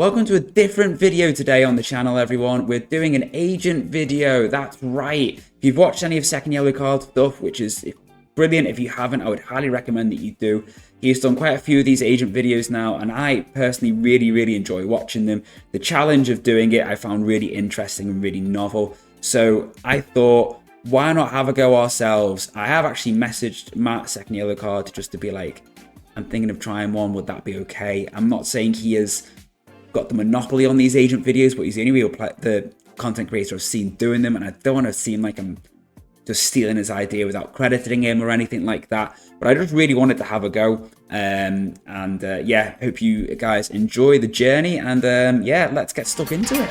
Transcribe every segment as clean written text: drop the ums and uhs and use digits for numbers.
Welcome to a different video today on the channel, everyone. We're doing an agent video. That's right. If you've watched any of Second Yellow Card stuff, which is brilliant. If you haven't, I would highly recommend that you do. He's done quite a few of these agent videos now, and I personally really enjoy watching them. The challenge of doing it I found really interesting and really novel. So I thought, why not have a go ourselves? I have actually messaged Matt, Second Yellow Card, just to be like, I'm thinking of trying one. Would that be okay? I'm not saying he has got the monopoly on these agent videos, but he's the only real the content creator I've seen doing them, and I don't want to seem like I'm just stealing his idea without crediting him or anything like that. But I just really wanted to have a go, yeah, hope you guys enjoy the journey, and yeah, let's get stuck into it.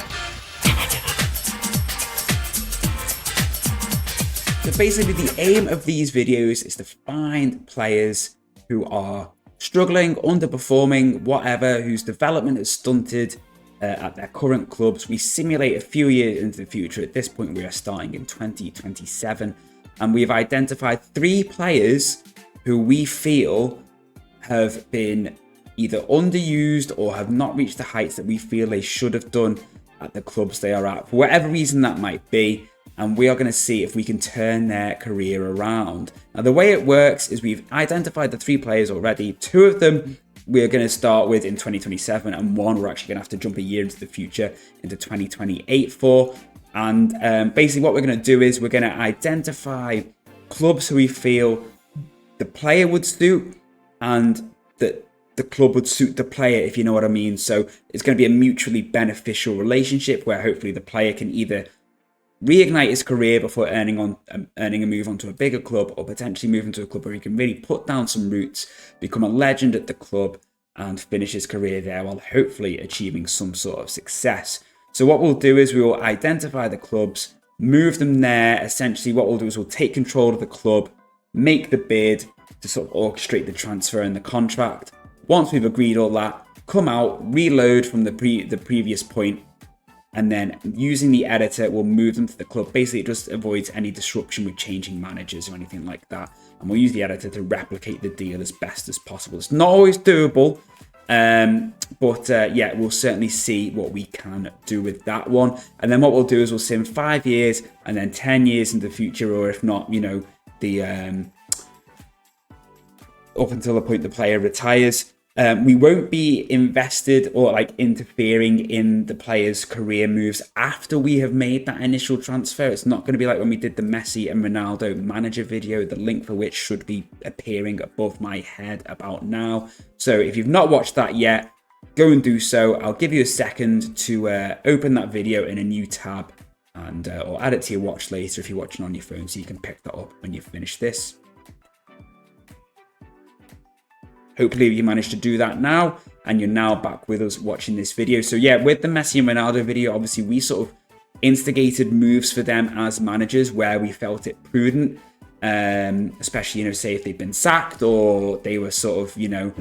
So basically, the aim of these videos is to find players who are struggling, underperforming, whatever, whose development is stunted at their current clubs. We simulate a few years into the future. At this point, we are starting in 2027, and we've identified 3 players who we feel have been either underused or have not reached the heights that we feel they should have done at the clubs they are at, for whatever reason that might be. And we are going to see if we can turn their career around. Now, the way it works is we've identified the 3 players already. 2 of them we're going to start with in 2027, and 1 we're actually going to have to jump a year into the future, into 2028 for. And basically what we're going to do is we're going to identify clubs who we feel the player would suit and that the club would suit the player, if you know what I mean. So it's going to be a mutually beneficial relationship where hopefully the player can either reignite his career before earning a move onto a bigger club, or potentially move into a club where he can really put down some roots, become a legend at the club, and finish his career there while hopefully achieving some sort of success. So what we'll do is we will identify the clubs, move them there. Essentially what we'll do is we'll take control of the club, make the bid to sort of orchestrate the transfer and the contract. Once we've agreed all that, come out, reload from the previous point, and then using the editor, we'll move them to the club. Basically, it just avoids any disruption with changing managers or anything like that. And we'll use the editor to replicate the deal as best as possible. It's not always doable, but yeah, we'll certainly see what we can do with that one. And then what we'll do is we'll sim 5 years and then 10 years in the future, or if not, you know, the up until the point the player retires. We won't be invested or like interfering in the player's career moves after we have made that initial transfer. It's not going to be like when we did the Messi and Ronaldo manager video, the link for which should be appearing above my head about now. So if you've not watched that yet, go and do so. I'll give you a second to open that video in a new tab, and or add it to your watch later if you're watching on your phone, so you can pick that up when you finish this. Hopefully you managed to do that now, and you're now back with us watching this video. So yeah, with the Messi and Ronaldo video, obviously we sort of instigated moves for them as managers where we felt it prudent, especially, you know, say if they'd been sacked or they were sort of, you know,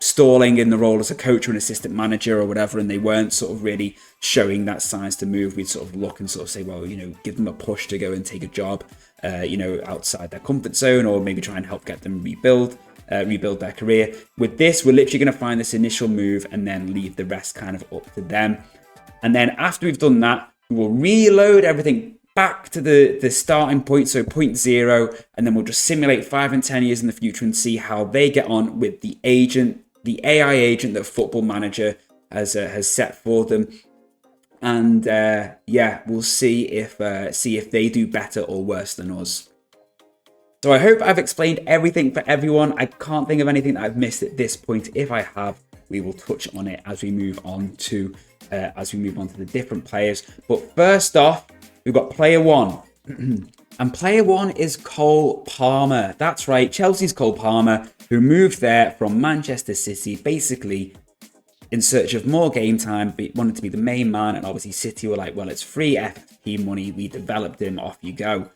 stalling in the role as a coach or an assistant manager or whatever, and they weren't sort of really showing that signs to move. We'd sort of look and sort of say, well, you know, give them a push to go and take a job, you know, outside their comfort zone, or maybe try and help get them rebuild their career. With this, we're literally going to find this initial move and then leave the rest kind of up to them. And then after we've done that, we will reload everything back to the starting point, so point 0, and then we'll just simulate 5 and 10 years in the future and see how they get on with the agent, the AI agent that Football Manager has set for them. And yeah, we'll see if they do better or worse than us. So I hope I've explained everything for everyone. I can't think of anything that I've missed at this point. If I have, we will touch on it as we move on to the different players. But first off, we've got player 1. And player 1 is Cole Palmer. That's right, Chelsea's Cole Palmer, who moved there from Manchester City, basically in search of more game time, but wanted to be the main man. And obviously City were like, well, it's free FP money. We developed him, off you go.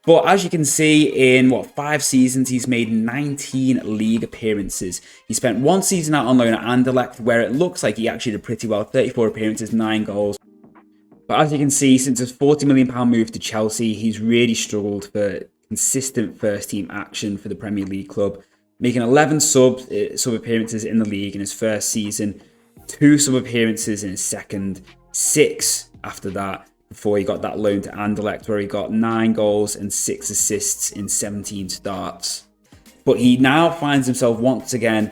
But as you can see, in 5 seasons, he's made 19 league appearances. He spent 1 season out on loan at Anderlecht, where it looks like he actually did pretty well. 34 appearances, 9 goals. But as you can see, since his £40 million move to Chelsea, he's really struggled for consistent first-team action for the Premier League club, making 11 sub appearances in the league in his first season. 2 sub appearances in his second, 6 after that, before he got that loan to Anderlecht, where he got 9 goals and 6 assists in 17 starts. But he now finds himself once again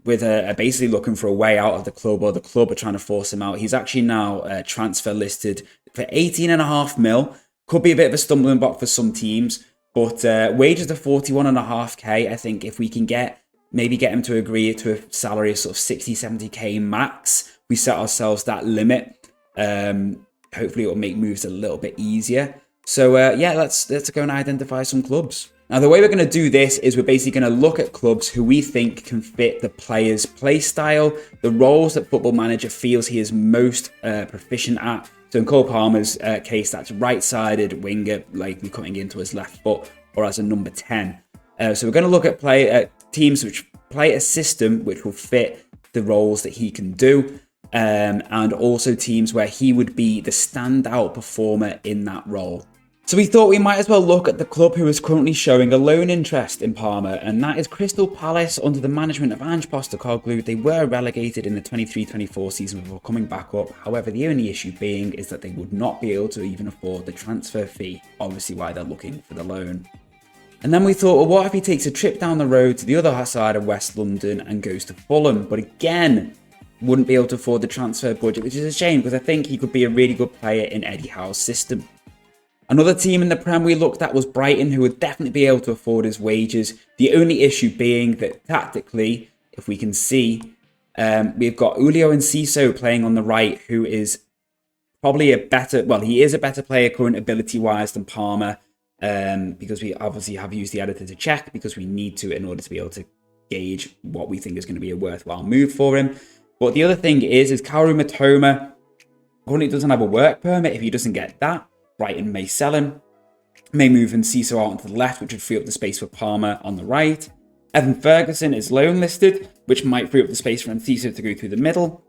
with basically looking for a way out of the club, or the club are trying to force him out. He's actually now transfer listed for 18.5 mil. Could be a bit of a stumbling block for some teams, but wages of 41.5k. I think if we can maybe get him to agree to a salary of sort of 60, 70k max, we set ourselves that limit. Hopefully it will make moves a little bit easier. So yeah, let's go and identify some clubs. Now, the way we're going to do this is we're basically going to look at clubs who we think can fit the player's play style, the roles that Football Manager feels he is most proficient at. So in Cole Palmer's case, that's right-sided winger, likely cutting into his left foot, or as a number 10. So we're going to look at teams which play a system which will fit the roles that he can do, and also teams where he would be the standout performer in that role. So we thought we might as well look at the club who is currently showing a loan interest in Parma, and that is Crystal Palace under the management of Ange Postecoglou. They were relegated in the 23-24 season before coming back up. However, the only issue being is that they would not be able to even afford the transfer fee, obviously why they're looking for the loan. And then we thought, well, what if he takes a trip down the road to the other side of West London and goes to Fulham? But again, wouldn't be able to afford the transfer budget, which is a shame because I think he could be a really good player in Eddie Howe's system. Another team in the Prem we looked at was Brighton, who would definitely be able to afford his wages. The only issue being that tactically, if we can see, we've got Julio Enciso playing on the right, who is probably he is a better player current ability-wise than Palmer, because we obviously have used the editor to check, because we need to in order to be able to gauge what we think is going to be a worthwhile move for him. But the other thing is Kaoru Mitoma currently doesn't have a work permit. If he doesn't get that, Brighton may sell him, may move Enciso out onto the left, which would free up the space for Palmer on the right. Evan Ferguson is loan listed, which might free up the space for Enciso to go through the middle,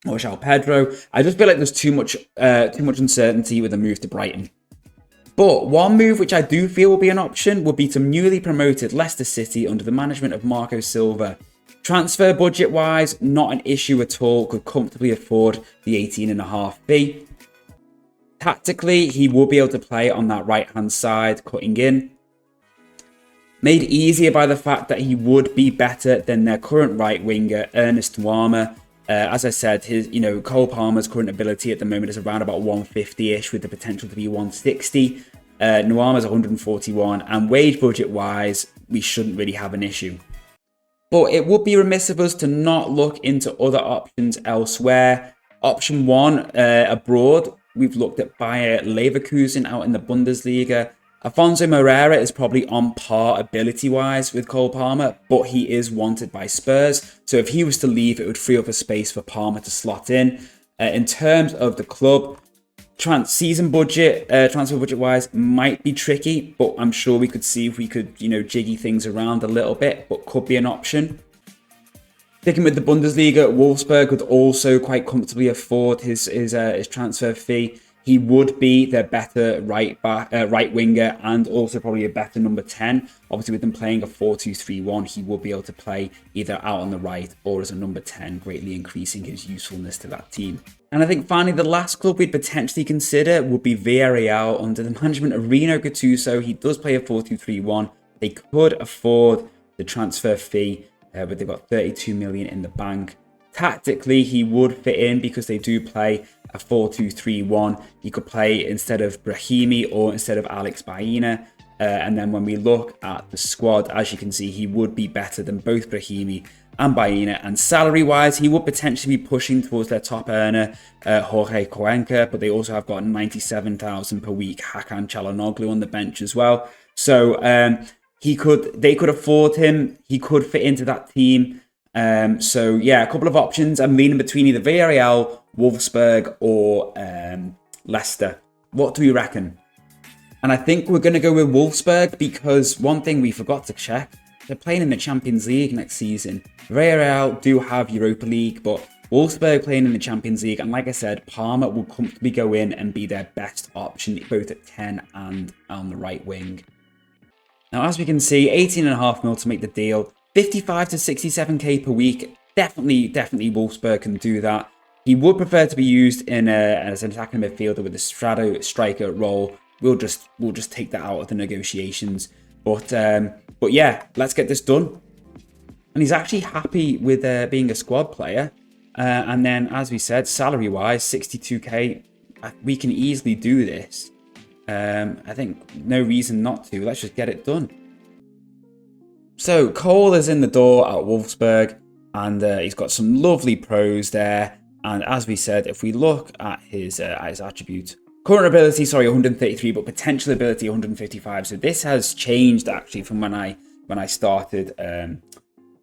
or João Pedro. I just feel like there's too much uncertainty with a move to Brighton. But one move which I do feel will be an option would be to newly promoted Leicester City under the management of Marco Silva. Transfer budget-wise, not an issue at all, could comfortably afford the 18.5 fee. Tactically, he will be able to play on that right-hand side, cutting in. Made easier by the fact that he would be better than their current right winger, Ernest Nuama. As I said, Cole Palmer's current ability at the moment is around about 150-ish, with the potential to be 160. Nuama's 141, and wage budget-wise, we shouldn't really have an issue. But it would be remiss of us to not look into other options elsewhere. Option 1, abroad. We've looked at Bayer Leverkusen out in the Bundesliga. Afonso Moreira is probably on par ability-wise with Cole Palmer, but he is wanted by Spurs. So if he was to leave, it would free up a space for Palmer to slot in. In terms of the club, transfer budget-wise, might be tricky, but I'm sure we could see if we could, jiggy things around a little bit, but could be an option. Sticking with the Bundesliga, Wolfsburg would also quite comfortably afford his transfer fee. He would be their better right winger, and also probably a better number 10. Obviously, with them playing a 4-2-3-1, he would be able to play either out on the right or as a number 10, greatly increasing his usefulness to that team. And I think finally, the last club we'd potentially consider would be Villarreal under the management of Rino Gattuso. He does play a 4-2-3-1. They could afford the transfer fee, but they've got 32 million in the bank. Tactically, he would fit in because they do play a 4-2-3-1. He could play instead of Brahimi or instead of Alex Baena. And then when we look at the squad, as you can see, he would be better than both Brahimi and Baena. And salary-wise, he would potentially be pushing towards their top earner, Jorge Cuenca. But they also have got 97,000 per week Hakan Çalhanoğlu on the bench as well. So they could afford him. He could fit into that team. So yeah, a couple of options. I'm leaning between either Villarreal, Wolfsburg, or Leicester. What do we reckon? And I think we're going to go with Wolfsburg because one thing we forgot to check, they're playing in the Champions League next season. Villarreal do have Europa League, but Wolfsburg playing in the Champions League. And like I said, Palmer will comfortably go in and be their best option, both at 10 and on the right wing. Now, as we can see, 18.5 mil to make the deal. 55 to 67k per week. definitely Wolfsburg can do that. He would prefer to be used in as an attacking midfielder with a shadow striker role. We'll just take that out of the negotiations. But yeah, let's get this done. And he's actually happy with being a squad player. And then, as we said, salary-wise, 62k, we can easily do this. I think no reason not to. Let's just get it done. So Cole is in the door at Wolfsburg, and he's got some lovely pros there. And as we said, if we look at his attributes, current ability, 133, but potential ability 155. So this has changed actually from when I started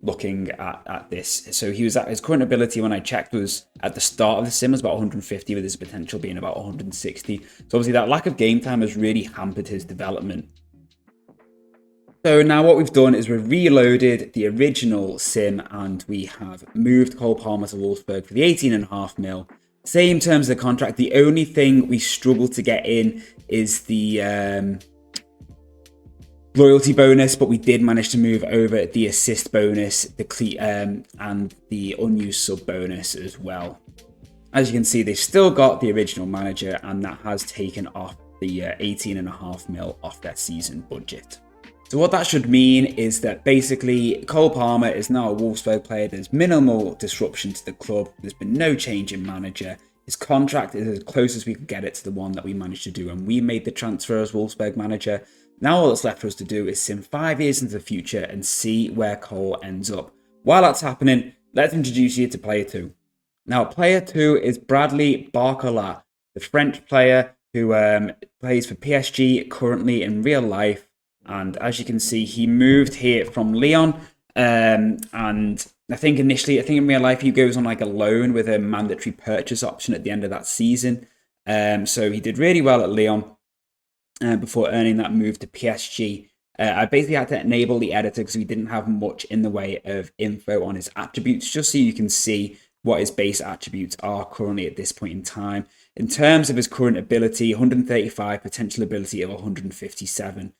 looking at this. So he was at his current ability when I checked was at the start of the sim was about 150, with his potential being about 160. So obviously that lack of game time has really hampered his development. So now what we've done is we've reloaded the original sim and we have moved Cole Palmer to Wolfsburg for the 18.5 mil. Same terms of the contract. The only thing we struggle to get in is the loyalty bonus, but we did manage to move over the assist bonus, and the unused sub bonus as well. As you can see, they've still got the original manager, and that has taken off the 18.5 mil off their season budget. So what that should mean is that basically Cole Palmer is now a Wolfsburg player. There's minimal disruption to the club. There's been no change in manager. His contract is as close as we can get it to the one that we managed to do, and we made the transfer as Wolfsburg manager. Now all that's left for us to do is sim 5 years into the future and see where Cole ends up. While that's happening, let's introduce you to player 2. Now player 2 is Bradley Barcola, the French player who plays for PSG currently in real life. And as you can see, he moved here from Lyon. And I think in real life, he goes on like a loan with a mandatory purchase option at the end of that season. So he did really well at Lyon before earning that move to PSG. I basically had to enable the editor because we didn't have much in the way of info on his attributes, just so you can see what his base attributes are currently at this point in time. In terms of his current ability, 135, potential ability of 157.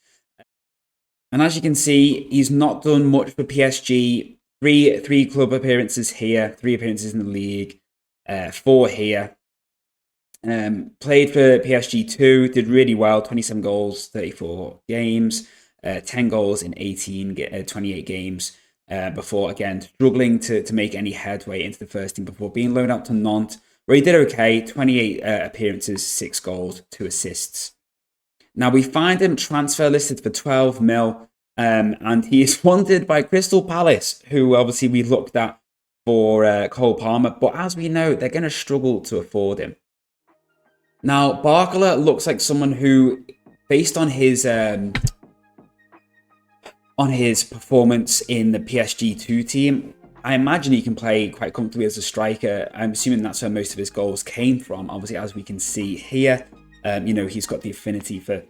And as you can see, he's not done much for PSG. Three club appearances here, 3 appearances in the league, 4 here. Played for PSG 2, did really well, 27 goals, 34 games, 10 goals in 28 games, before, again, struggling to make any headway into the first team before being loaned out to Nantes, where he did okay, 28 appearances, 6 goals, 2 assists. Now, we find him transfer listed for 12 mil, and he is wanted by Crystal Palace, who obviously we looked at for Cole Palmer, but as we know, they're going to struggle to afford him. Now, Barcola looks like someone who, based on his performance in the PSG 2 team, I imagine he can play quite comfortably as a striker. I'm assuming that's where most of his goals came from. Obviously, as we can see here, he's got the affinity for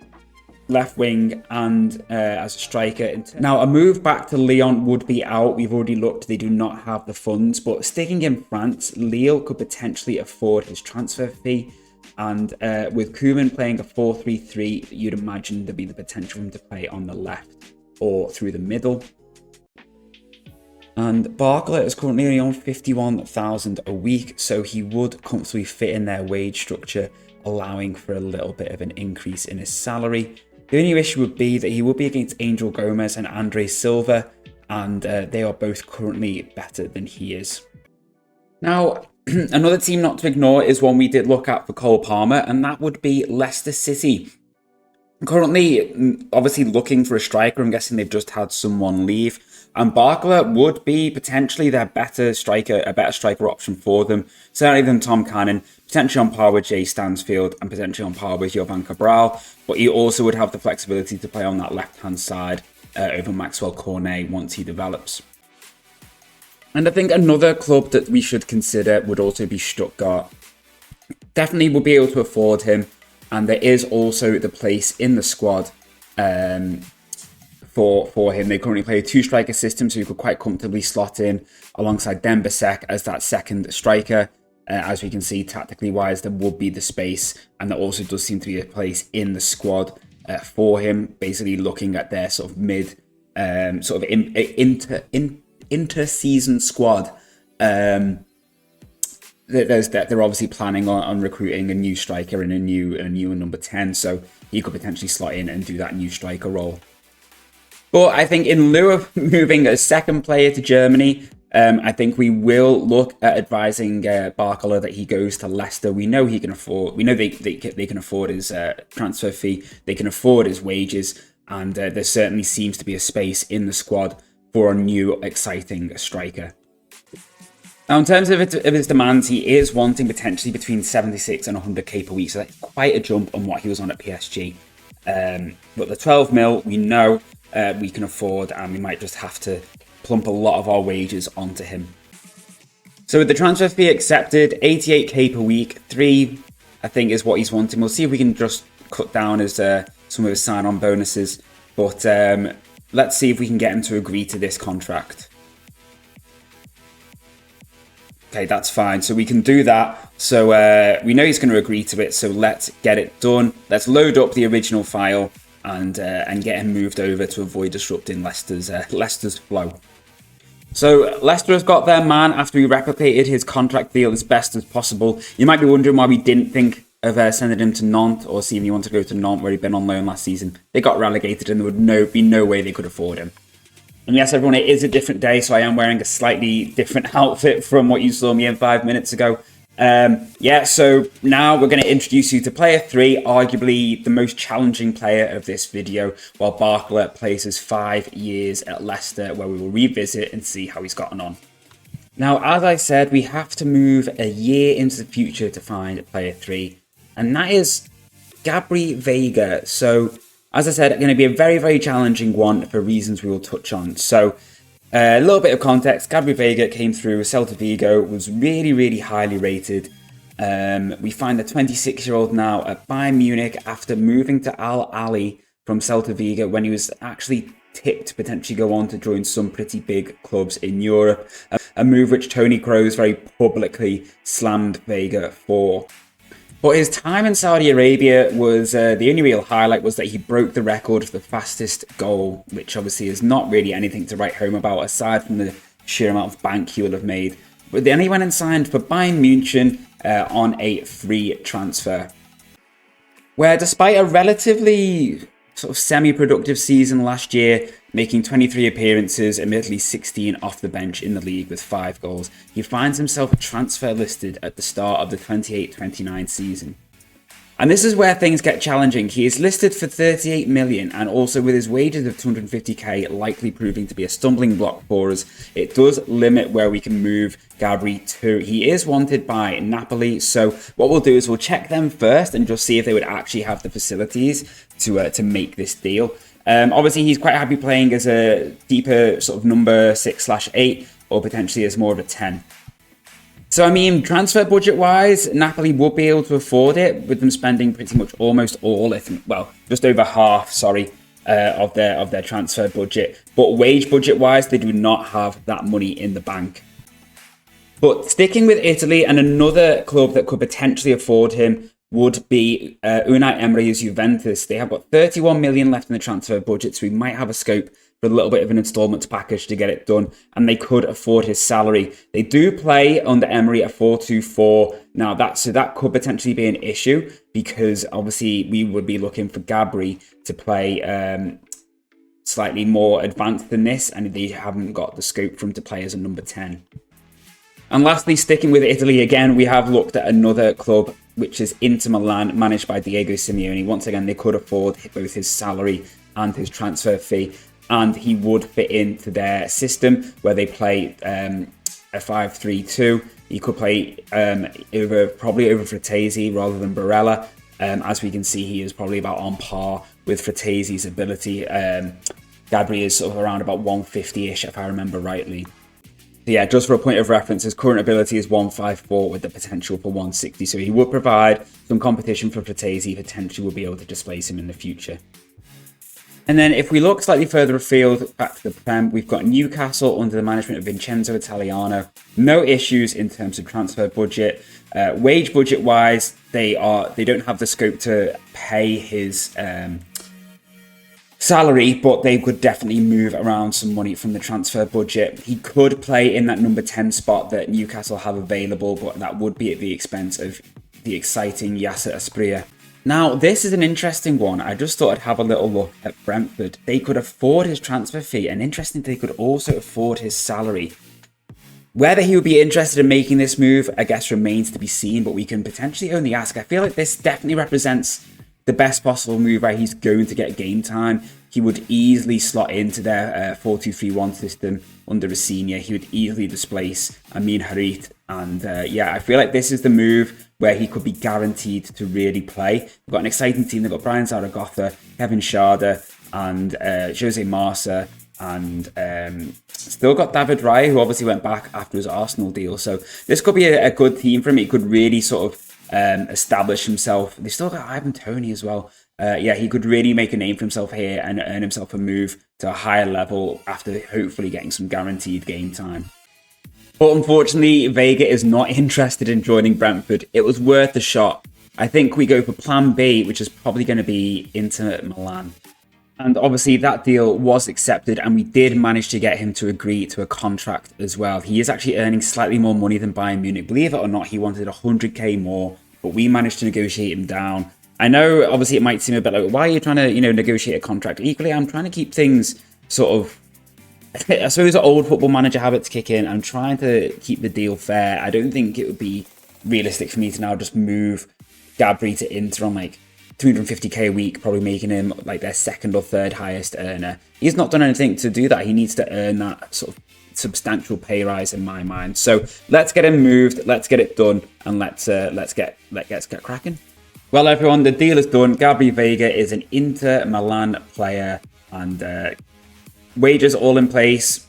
left wing and as a striker. Now, a move back to Lyon would be out. We've already looked. They do not have the funds. But sticking in France, Lille could potentially afford his transfer fee. And with Koeman playing a 4-3-3, you'd imagine there'd be the potential for him to play on the left or through the middle. And Barcola is currently only on 51,000 a week, so he would comfortably fit in their wage structure, allowing for a little bit of an increase in his salary. The only issue would be that he would be against Angel Gomez and Andre Silva, and they are both currently better than he is. Now, another team not to ignore is one we did look at for Cole Palmer, and that would be Leicester City. Currently, obviously looking for a striker. I'm guessing they've just had someone leave. And Barcola would be potentially their better striker option for them. Certainly than Tom Cannon, potentially on par with Jay Stansfield, and potentially on par with Jovan Cabral. But he also would have the flexibility to play on that left-hand side over Maxwell Cornet once he develops. And I think another club that we should consider would also be Stuttgart. Definitely will be able to afford him. And there is also the place in the squad for him. They currently play a 2-striker system, so you could quite comfortably slot in alongside Dembélé as that second striker. As we can see, tactically wise, there would be the space, and there also does seem to be a place in the squad for him. Basically, looking at their sort of inter-season squad, they're obviously planning on recruiting a new striker and a new number 10, so he could potentially slot in and do that new striker role. But I think in lieu of moving a second player to Germany, I think we will look at advising Barcola that he goes to Leicester. We know he can afford. We know they can afford his transfer fee. They can afford his wages, and there certainly seems to be a space in the squad for a new exciting striker. Now, in terms of his demands, he is wanting potentially between 76 and 100k per week, so that's quite a jump on what he was on at PSG. But the 12 mil, we know we can afford, and we might just have to plump a lot of our wages onto him. So with the transfer fee accepted, 88k per week, 3, I think, is what he's wanting. We'll see if we can just cut down his some of his sign-on bonuses, but let's see if we can get him to agree to this contract. Okay, that's fine. So we can do that. So we know he's going to agree to it. So let's get it done. Let's load up the original file and get him moved over to avoid disrupting Leicester's flow. So Leicester has got their man after we replicated his contract deal as best as possible. You might be wondering why we didn't think of sending him to Nantes or seeing if he wanted to go to Nantes where he'd been on loan last season. They got relegated and there would be no way they could afford him. And yes, everyone, it is a different day, so I am wearing a slightly different outfit from what you saw me in 5 minutes ago. So now we're going to introduce you to player 3, arguably the most challenging player of this video, while Barcola plays his 5 years at Leicester, where we will revisit and see how he's gotten on. Now, as I said, we have to move a year into the future to find player 3, and that is Gabri Veiga. So, as I said, it's going to be a very, very challenging one for reasons we will touch on. So, a little bit of context. Gabri Veiga came through Celta Vigo, was really, really highly rated. We find the 26-year-old now at Bayern Munich after moving to Al Ahly from Celta Vigo when he was actually tipped to potentially go on to join some pretty big clubs in Europe. A move which Tony Kroos very publicly slammed Veiga for. But his time in Saudi Arabia was, the only real highlight was that he broke the record for the fastest goal, which obviously is not really anything to write home about, aside from the sheer amount of bank he will have made. But then he went and signed for Bayern Munich on a free transfer, where despite a relatively sort of semi-productive season last year, making 23 appearances, admittedly 16 off the bench in the league with 5 goals, he finds himself transfer listed at the start of the 28-29 season. And this is where things get challenging. He is listed for 38 million, and also with his wages of 250k likely proving to be a stumbling block for us, it does limit where we can move Gabri to. He is wanted by Napoli, so what we'll do is we'll check them first and just see if they would actually have the facilities to make this deal. Obviously, he's quite happy playing as a deeper sort of number 6/8, or potentially as more of a 10. So, I mean, transfer budget-wise, Napoli would be able to afford it, with them spending pretty much almost all, just over half, of their transfer budget. But wage budget-wise, they do not have that money in the bank. But sticking with Italy, and another club that could potentially afford him would be Unai Emery's Juventus. They have got 31 million left in the transfer budget, so we might have a scope for a little bit of an instalment package to get it done, and they could afford his salary. They do play under Emery a 4-2-4. Now, that could potentially be an issue, because obviously we would be looking for Gabri to play slightly more advanced than this, and they haven't got the scope for him to play as a number 10. And lastly, sticking with Italy again, we have looked at another club, which is Inter Milan, managed by Diego Simeone. Once again, they could afford both his salary and his transfer fee, and he would fit into their system where they play a 5-3-2. He could play probably over Fratesi rather than Barella. As we can see, he is probably about on par with Fratesi's ability. Gabri is sort of around about 150-ish, if I remember rightly. So yeah, just for a point of reference, his current ability is 154 with the potential for 160. So he would provide some competition for Fratesi, potentially will be able to displace him in the future. And then if we look slightly further afield, back to the Prem, we've got Newcastle under the management of Vincenzo Italiano. No issues in terms of transfer budget. Wage budget wise, they don't have the scope to pay his salary, but they could definitely move around some money from the transfer budget. He could play in that number 10 spot that Newcastle have available, but that would be at the expense of the exciting Yasser Asprilla. Now, this is an interesting one. I just thought I'd have a little look at Brentford. They could afford his transfer fee, and interesting, they could also afford his salary. Whether he would be interested in making this move, I guess, remains to be seen, but we can potentially only ask. I feel like this definitely represents the best possible move where he's going to get game time. He would easily slot into their 4-2-3-1 system under a senior. He would easily displace Amin Harit. And yeah, I feel like this is the move where he could be guaranteed to really play. We've got an exciting team. They've got Brian Zaragoza, Kevin Schade, and Jose Marsa. And still got David Raya, who obviously went back after his Arsenal deal. So this could be a good team for him. He could really sort of establish himself. They've still got Ivan Toney as well. Yeah, he could really make a name for himself here and earn himself a move to a higher level after hopefully getting some guaranteed game time. But unfortunately, Vega is not interested in joining Brentford. It was worth a shot. I think we go for plan B, which is probably going to be Inter Milan. And obviously that deal was accepted, and we did manage to get him to agree to a contract as well. He is actually earning slightly more money than Bayern Munich. Believe it or not, he wanted 100k more, but we managed to negotiate him down. I know, obviously, it might seem a bit like, why are you trying to, negotiate a contract? Equally, I'm trying to keep things sort of, I suppose, old football manager habits kick in. I'm trying to keep the deal fair. I don't think it would be realistic for me to now just move Gabri to Inter on like 250k a week, probably making him like their second or third highest earner. He's not done anything to do that. He needs to earn that sort of substantial pay rise in my mind. So let's get him moved, let's get it done, and let's get cracking. Well, everyone, the deal is done. Gabri Vega is an Inter Milan player, and wages all in place,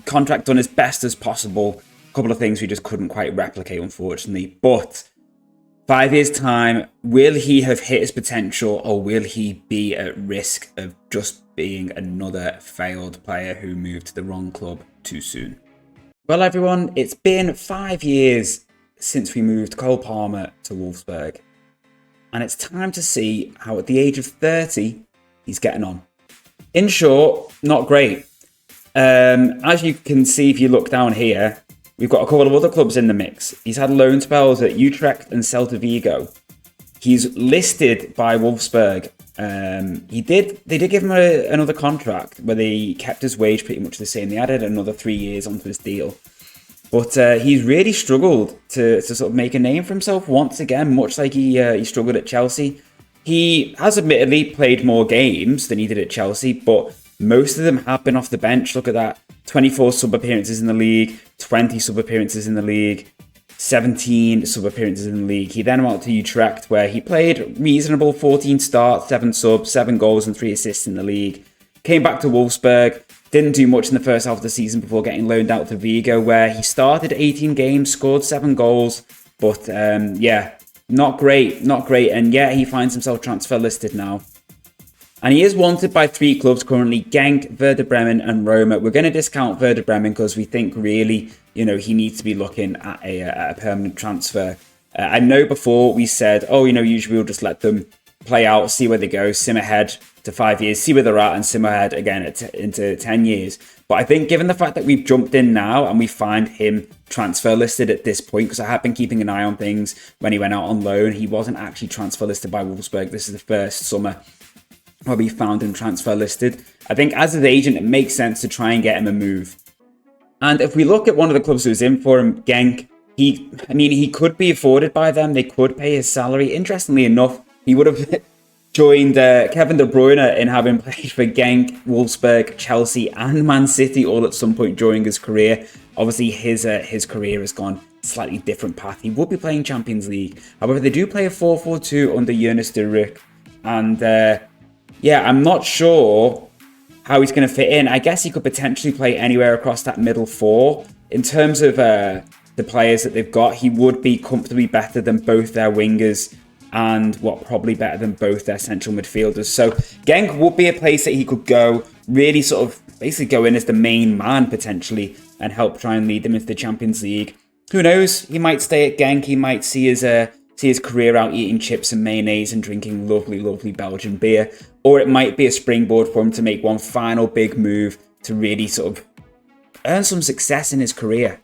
contract done as best as possible. A couple of things we just couldn't quite replicate, unfortunately, but 5 years' time, will he have hit his potential, or will he be at risk of just being another failed player who moved to the wrong club too soon? Well, everyone, it's been 5 years since we moved Cole Palmer to Wolfsburg, and it's time to see how at the age of 30 he's getting on. In short, not great. As you can see if you look down here, we've got a couple of other clubs in the mix. He's had loan spells at Utrecht and Celta Vigo. He's listed by Wolfsburg. They did give him another contract where they kept his wage pretty much the same. They added another 3 years onto his deal. But he's really struggled to sort of make a name for himself once again, much like he struggled at Chelsea. He has admittedly played more games than he did at Chelsea, but most of them have been off the bench. Look at that. 24 sub-appearances in the league, 20 sub-appearances in the league, 17 sub-appearances in the league. He then went to Utrecht, where he played reasonable 14 starts, 7 subs, 7 goals and 3 assists in the league. Came back to Wolfsburg, didn't do much in the first half of the season before getting loaned out to Vigo, where he started 18 games, scored 7 goals, but yeah, not great. And yeah, he finds himself transfer listed now. And he is wanted by 3 clubs currently: Genk, Werder Bremen and Roma. We're going to discount Werder Bremen because we think really, he needs to be looking at a permanent transfer. I know before we said, usually we'll just let them play out, see where they go, sim ahead to 5 years, see where they're at, and sim ahead again into 10 years. But I think given the fact that we've jumped in now and we find him transfer listed at this point, because I have been keeping an eye on things when he went out on loan, he wasn't actually transfer listed by Wolfsburg. This is the first summer where we found him transfer listed. I think as his agent, it makes sense to try and get him a move. And if we look at one of the clubs who's in for him, Genk, he could be afforded by them. They could pay his salary. Interestingly enough, he would have joined Kevin De Bruyne in having played for Genk, Wolfsburg, Chelsea and Man City all at some point during his career. Obviously, his career has gone a slightly different path. He would be playing Champions League. However, they do play a 4-4-2 under Jonas de Ruyck. And yeah, I'm not sure how he's going to fit in. I guess he could potentially play anywhere across that middle 4. In terms of the players that they've got, he would be comfortably better than both their wingers and probably better than both their central midfielders. So Genk would be a place that he could go, really sort of basically go in as the main man potentially and help try and lead them into the Champions League. Who knows? He might stay at Genk. He might see his career out eating chips and mayonnaise and drinking lovely, lovely Belgian beer. or it might be a springboard for him to make one final big move to really sort of earn some success in his career.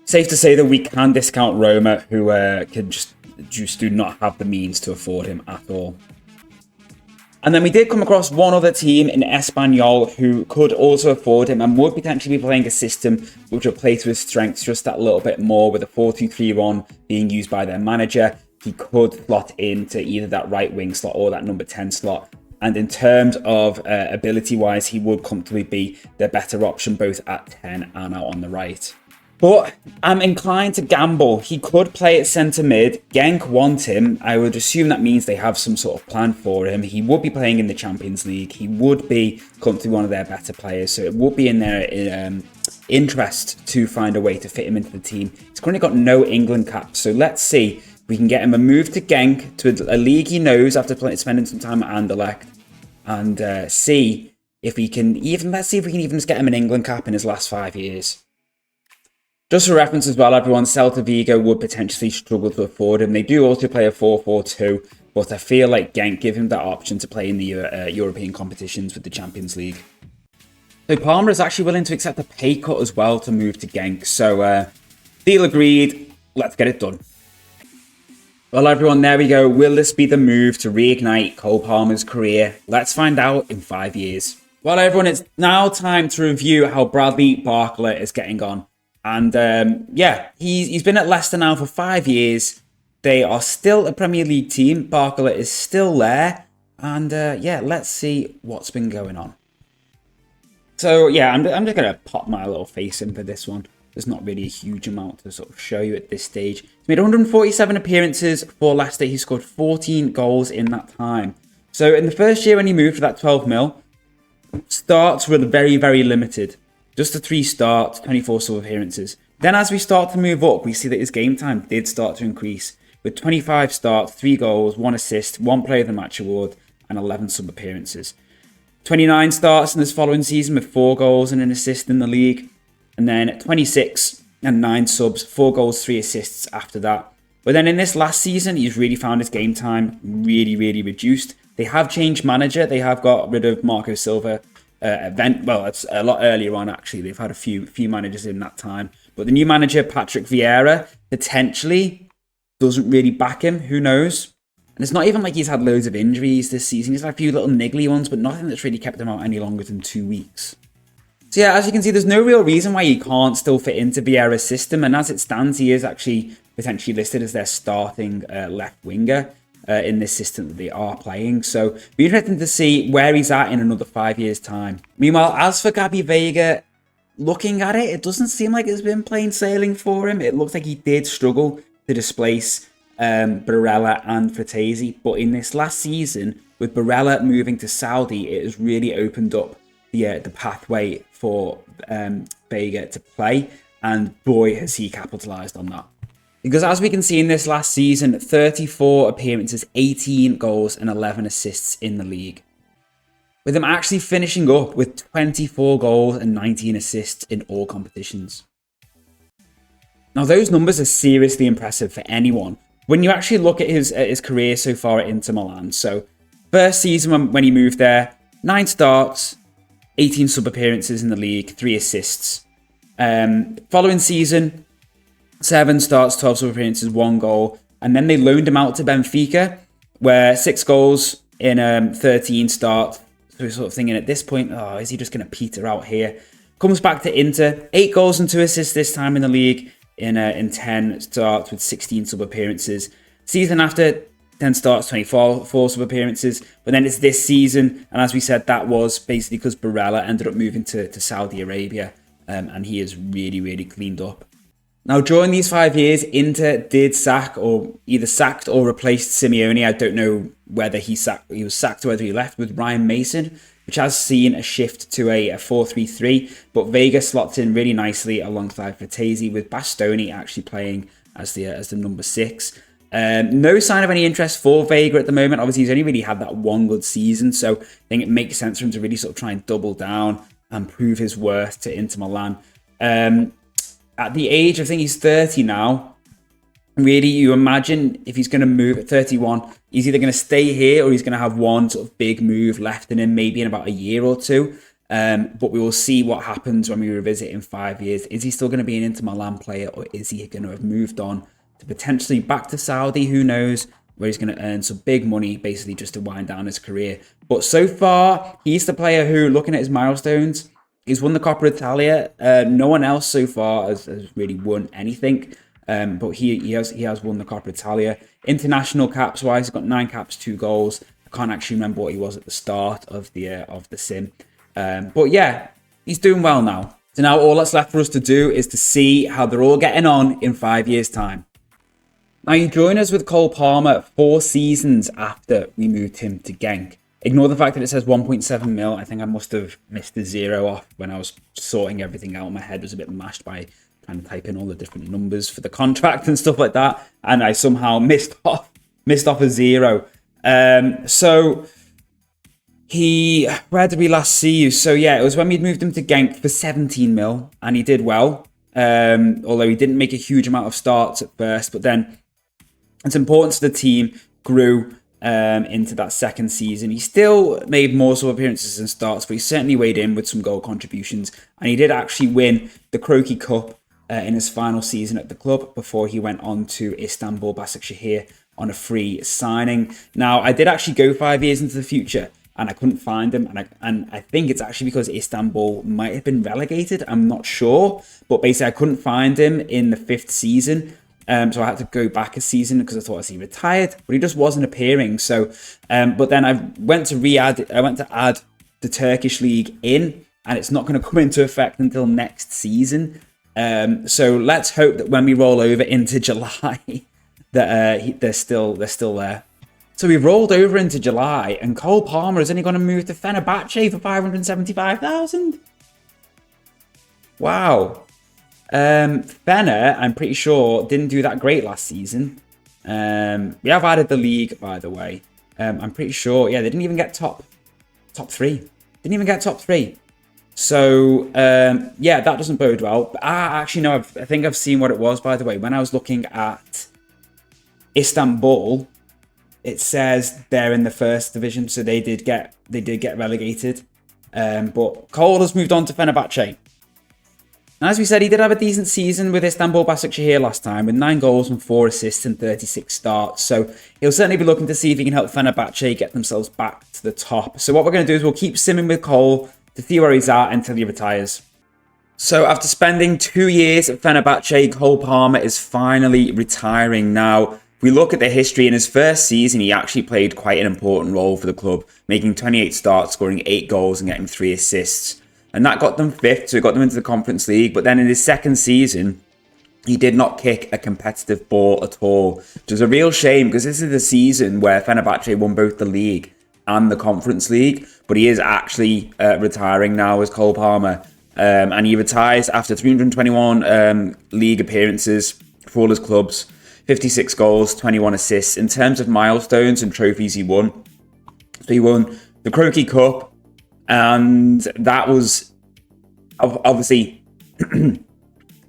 Safe to say that we can discount Roma, who can just do not have the means to afford him at all. And then we did come across one other team in Espanyol who could also afford him and would potentially be playing a system which would play to his strengths just that little bit more, with a 4-2-3-1 being used by their manager. He could slot into either that right wing slot or that number 10 slot. And in terms of ability-wise, he would comfortably be the better option both at 10 and out on the right. But I'm inclined to gamble. He could play at centre mid. Genk want him. I would assume that means they have some sort of plan for him. He would be playing in the Champions League. He would be comfortably one of their better players. So it would be in their interest to find a way to fit him into the team. He's currently got no England caps. So let's see if we can get him a move to Genk, to a league he knows after spending some time at Anderlecht. And see if we can even just get him an England cap in his last 5 years. Just for reference as well, everyone, Celta Vigo would potentially struggle to afford him. They do also play a 4-4-2, but I feel like Genk give him that option to play in the European competitions with the Champions League. So Palmer is actually willing to accept a pay cut as well to move to Genk. So deal agreed. Let's get it done. Well, everyone, there we go. Will this be the move to reignite Cole Palmer's career? Let's find out in 5 years. Well, everyone, it's now time to review how Bradley Barcola is getting on. And yeah, he's been at Leicester now for 5 years. They are still a Premier League team. Barcola is still there. And yeah, let's see what's been going on. So yeah, I'm just going to pop my little face in for this one. There's not really a huge amount to sort of show you at this stage. He's made 147 appearances for Leicester. He scored 14 goals in that time. So in the first year when he moved for that 12 mil, starts were very, very limited. Just the 3 starts, 24 sub appearances. Then as we start to move up, we see that his game time did start to increase. With 25 starts, 3 goals, 1 assist, 1 Player of the Match award, and 11 sub appearances. 29 starts in this following season with 4 goals and an assist in the league. And then 26 and 9 subs, 4 goals, 3 assists after that. But then in this last season, he's really found his game time really, really reduced. They have changed manager. They have got rid of Marco Silva. Well, it's a lot earlier on, actually. They've had a few managers in that time. But the new manager, Patrick Vieira, potentially doesn't really back him. Who knows? And it's not even like he's had loads of injuries this season. He's had a few little niggly ones, but nothing that's really kept him out any longer than 2 weeks. So yeah, as you can see, there's no real reason why he can't still fit into Vieira's system. And as it stands, he is actually potentially listed as their starting left winger in this system that they are playing. So it'll be interesting to see where he's at in another 5 years' time. Meanwhile, as for Gabby Veiga, looking at it, it doesn't seem like it's been plain sailing for him. It looks like he did struggle to displace Barella and Fratesi. But in this last season, with Barella moving to Saudi, it has really opened up the pathway for Veiga to play. And boy, has he capitalised on that. Because as we can see in this last season, 34 appearances, 18 goals and 11 assists in the league. With him actually finishing up with 24 goals and 19 assists in all competitions. Now those numbers are seriously impressive for anyone. When you actually look at his career so far at Inter Milan. So first season when he moved there, 9 starts, 18 sub appearances in the league, 3 assists. Following season, 7 starts, 12 sub appearances, 1 goal. And then they loaned him out to Benfica, where 6 goals in 13 starts. So we're sort of thinking at this point, oh, is he just going to peter out here? Comes back to Inter, 8 goals and 2 assists this time in the league in 10 starts with 16 sub appearances. Season after, 10 starts, 24 sub appearances. But then it's this season, and as we said, that was basically because Barella ended up moving to Saudi Arabia, and he has really, really cleaned up. Now, during these 5 years, Inter did sack, or either sacked or replaced Simeone. I don't know whether he was sacked or whether he left, with Ryan Mason, which has seen a shift to a 4-3-3. But Veiga slots in really nicely alongside Fratesi, with Bastoni actually playing as the number 6. No sign of any interest for Veiga at the moment. Obviously, he's only really had that 1 good season, so I think it makes sense for him to really sort of try and double down and prove his worth to Inter Milan. At the age, I think he's 30 now, really, you imagine if he's going to move at 31, he's either going to stay here or he's going to have one sort of big move left in him, maybe in about a year or two. But we will see what happens when we revisit in 5 years. Is he still going to be an Inter Milan player, or is he going to have moved on to potentially back to Saudi? Who knows, where he's going to earn some big money basically just to wind down his career. But so far, he's the player who, looking at his milestones, he's won the Coppa Italia. No one else so far has really won anything. But he has won the Coppa Italia. International caps wise, he's got 9 caps, 2 goals. I can't actually remember what he was at the start of the sim. But yeah, he's doing well now. So now all that's left for us to do is to see how they're all getting on in 5 years' time. Now you join us with Cole Palmer 4 seasons after we moved him to Genk. Ignore the fact that it says 1.7 mil. I think I must have missed the 0 off when I was sorting everything out. My head was a bit mashed by trying to type in all the different numbers for the contract and stuff like that. And I somehow missed off a 0. So where did we last see you? So yeah, it was when we'd moved him to Genk for 17 mil, and he did well. Although he didn't make a huge amount of starts at first, but then its importance to the team grew into that second season. He still made more sort of appearances and starts, but he certainly weighed in with some goal contributions, and he did actually win the Croquis Cup in his final season at the club before he went on to Istanbul Başakşehir on a free signing. Now, I did actually go 5 years into the future, and I couldn't find him, and I think it's actually because Istanbul might have been relegated. I'm not sure, but basically I couldn't find him in the 5th season. So I had to go back a season because I thought I see retired, but he just wasn't appearing. So, but then I went to add the Turkish league in, and it's not going to come into effect until next season. So let's hope that when we roll over into July, that they're still there. So we rolled over into July, and Cole Palmer is only going to move to Fenerbahce for 575,000. Wow. Fener, I'm pretty sure, didn't do that great last season. We have added the league, by the way. I'm pretty sure, yeah, they didn't even get top 3. Didn't even get top 3. So, yeah, that doesn't bode well. But actually, no, I think I've seen what it was, by the way. When I was looking at Istanbul, it says they're in the 1st division, so they did get relegated. But Cole has moved on to Fenerbahce. And as we said, he did have a decent season with Istanbul Başakşehir last time, with 9 goals and 4 assists and 36 starts. So he'll certainly be looking to see if he can help Fenerbahce get themselves back to the top. So what we're going to do is we'll keep simming with Cole to see where he's at until he retires. So after spending 2 years at Fenerbahce, Cole Palmer is finally retiring now. If we look at the history, in his first season, he actually played quite an important role for the club, making 28 starts, scoring 8 goals and getting 3 assists. And that got them 5th, so it got them into the Conference League. But then in his second season, he did not kick a competitive ball at all, which is a real shame because this is the season where Fenerbahce won both the league and the Conference League. But he is actually retiring now as Cole Palmer. And he retires after 321 league appearances for all his clubs, 56 goals, 21 assists. In terms of milestones and trophies he won, so he won the Croquis Cup, and that was obviously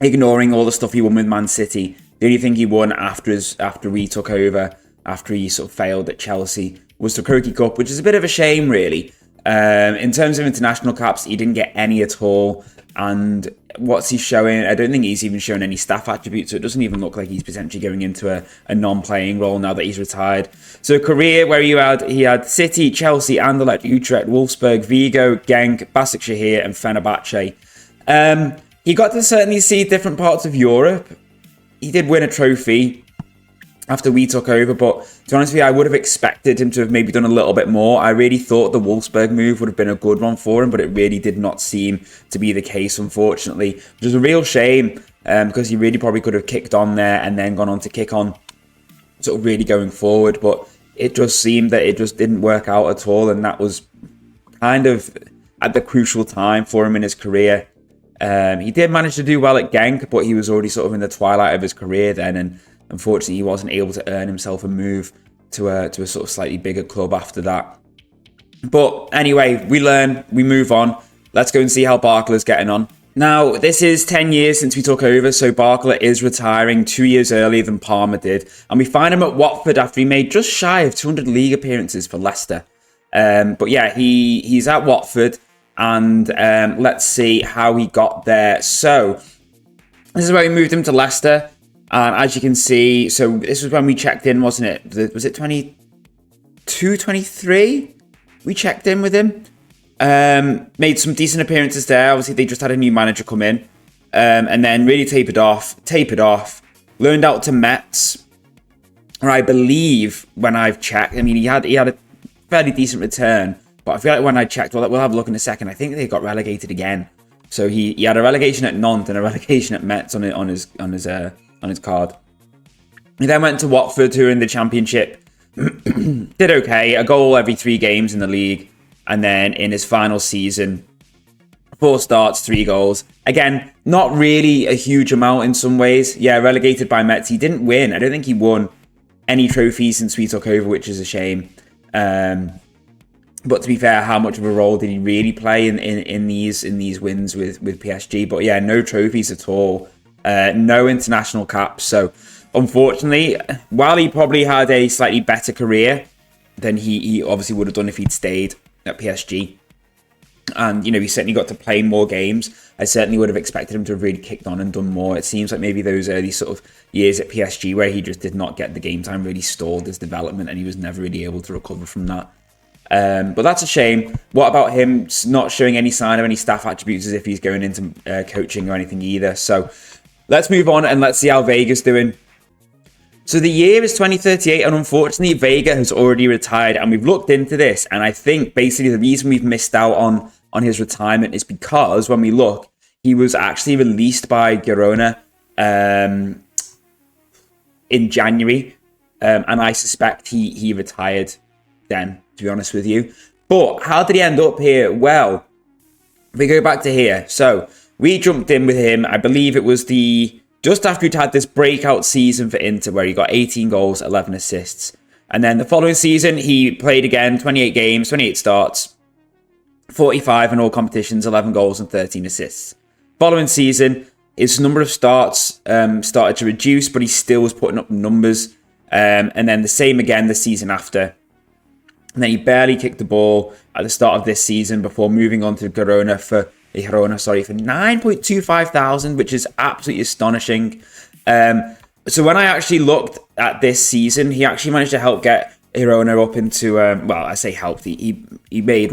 ignoring all the stuff he won with Man City. The only thing he won after we took over, after he sort of failed at Chelsea, was the Croquis Cup, which is a bit of a shame, really. In terms of international caps, he didn't get any at all. And what's he showing? I don't think he's even shown any staff attributes, so it doesn't even look like he's potentially going into a non-playing role now that he's retired. So a career where he had City, Chelsea, Anderlecht, Utrecht, Wolfsburg, Vigo, Genk, Başakşehir and Fenerbahce. He got to certainly see different parts of Europe. He did win a trophy after we took over, but to be honest with you, I would have expected him to have maybe done a little bit more. I really thought the Wolfsburg move would have been a good one for him, but it really did not seem to be the case, unfortunately, which is a real shame because he really probably could have kicked on there and then gone on to kick on sort of really going forward, but it just seemed that it just didn't work out at all, and that was kind of at the crucial time for him in his career. He did manage to do well at Genk, but he was already sort of in the twilight of his career then, and unfortunately, he wasn't able to earn himself a move to a sort of slightly bigger club after that. But anyway, we learn, we move on. Let's go and see how Barkla's getting on. Now, this is 10 years since we took over, so Barkler is retiring 2 years earlier than Palmer did. And we find him at Watford after he made just shy of 200 league appearances for Leicester. But yeah, he's at Watford, and let's see how he got there. So, this is where we moved him to Leicester. And as you can see, so this was when we checked in, wasn't it? Was it 22, 23? We checked in with him. Made some decent appearances there. Obviously, they just had a new manager come in, and then really tapered off. Loaned out to Metz, or I believe when I've checked. I mean, he had a fairly decent return, but I feel like when I checked, we'll have a look in a second. I think they got relegated again. So he had a relegation at Nantes and a relegation at Metz on his card. He then went to Watford, who are in the Championship. Did okay, a goal every 3 games in the league. And then in his final season, 4 starts, 3 goals. Again, not really a huge amount in some ways. Yeah, relegated by Metz. He didn't win. I don't think he won any trophies since we took over, which is a shame. But to be fair, how much of a role did he really play in these wins with PSG? But yeah, no trophies at all. No international caps. So unfortunately, while he probably had a slightly better career than he obviously would have done if he'd stayed at PSG, and he certainly got to play more games, I certainly would have expected him to have really kicked on and done more. It seems like maybe those early sort of years at PSG where he just did not get the game time really stalled his development, and he was never really able to recover from that. But that's a shame. What about him not showing any sign of any staff attributes as if he's going into coaching or anything either? So let's move on and let's see how Vega's doing. So the year is 2038, and unfortunately, Vega has already retired. And we've looked into this, and I think basically the reason we've missed out on his retirement is because when we look, he was actually released by Girona in January, and I suspect he retired then, to be honest with you. But how did he end up here? Well, if we go back to here, so we jumped in with him. I believe it was just after he'd had this breakout season for Inter where he got 18 goals, 11 assists. And then the following season, he played again, 28 games, 28 starts, 45 in all competitions, 11 goals and 13 assists. Following season, his number of starts started to reduce, but he still was putting up numbers. And then the same again the season after. And then he barely kicked the ball at the start of this season before moving on to Girona for 9.25 thousand, which is absolutely astonishing. So when I actually looked at this season, he actually managed to help get Girona up into, well, I say helped. He made,